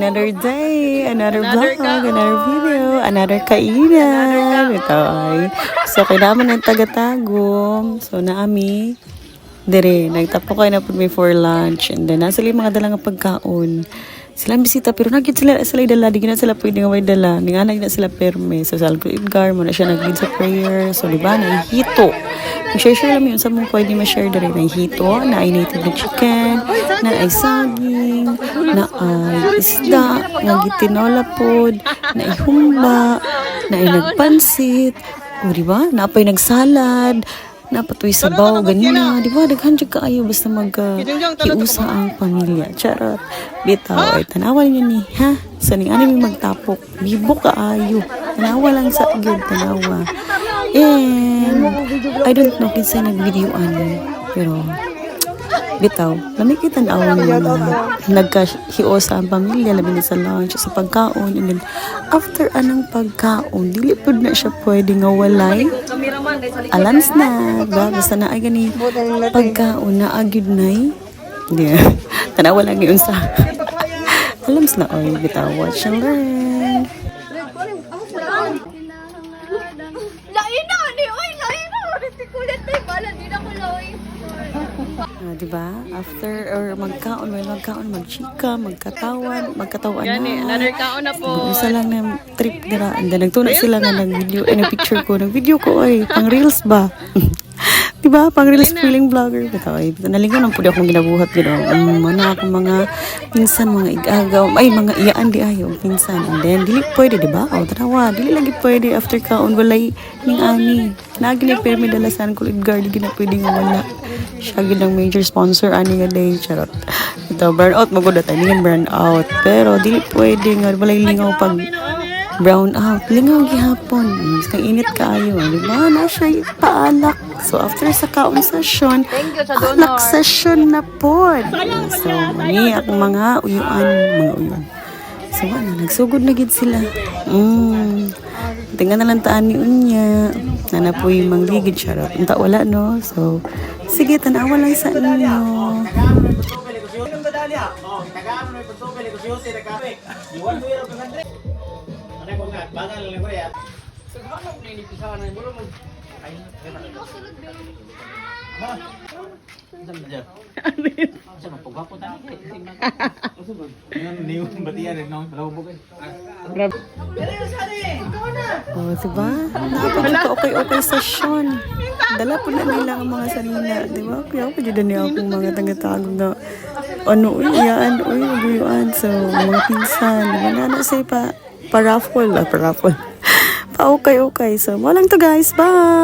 another day, another vlog, another video, another kainan. Ito ay. So, kailangan ng taga-tagom. So, naami. Dire, nagtapo kayo na po may for lunch. And then, nasa mga dalang pagkaon. Sila bisita, pero nagit sila dala. Di na sila pwede nga may dala. Di nga na sila perme. So, sa Alco-Edgar, muna siya nag-lead sa prayer. So, diba, naihito. Mag-share lang yun sa mong pwede ma-share dali. Naihito, na ay native na chicken, na ay saging, na ay isda, na gitinola pod, na ay humba, na ay nagpansit. O, diba? Na apay nagsalad, napatoy sabaw, ganyan. Di ba? Daghanjag kaayo basta mag-hiusa ang pamilya. Charot. Bitaw, ay tanawan niyo ni, ha? Sa ning ano yung magtapok. Bibo kaayo. Tanawa lang sa agad, tanawa. And, I don't know kinsa nag-videoan. Pero, bitaw, namikita na awan mo na nagkahiusa ang pamilya, labi na sa lunch, sa pagkaon. And then, after anang pagkaon, dilipod na siya pwede nga walay. Alans na, ba? Basta na ay gani pagkaon na agad na hindi. Tanawa lang yun sa alams na, oy, bitaw, watch and learn. Diba? After or magkaon, magchika, magkatawan na. Another kaon na po. Isa lang na trip nila. And then nagtuna sila nga ng video, picture ko. Nag-video ko, ay, pang reels ba? Diba? Pang reels feeling vlogger. Bitaw, ay, nalingon ang pwede akong ginabuhat. Mana akong mga pinsan, mga igagaw, ay, mga iyaan di ayaw, pinsan. And then, dili pwede, diba? O, tanawa, dili lagi pwede after kaon, walay ning ani. Nagin pero may dalasan ko Edgar, di na pwede nga wala. Siya ginang major sponsor ani nga day, charot. Ito, burnout, magod tayo, hindi burnout. Pero, dili pwede nga, walay lingaw pag brown out. Lingaw gihapon. Kang init kaayo. Diba? Na siya paalak. So, after sa kaon session, alak session na po. So, mani, akong mga uyuan. So, ano, nagsugod na gid sila. Tingnan na lang taan ni Unya. Nana po yung mangligid, charot. Unta wala, no? So, sige, tanawa lang sa inyo. Oh, diba? Nakapagod ka okay session. Dala po na nila ang mga sarina. Diba? Kaya pa dyan niya akong mga taga-tagog na iyaan, maguyuan. So, mga pinsan. Diba na say pa-raffle. Pa-okay. So, walang to guys. Bye!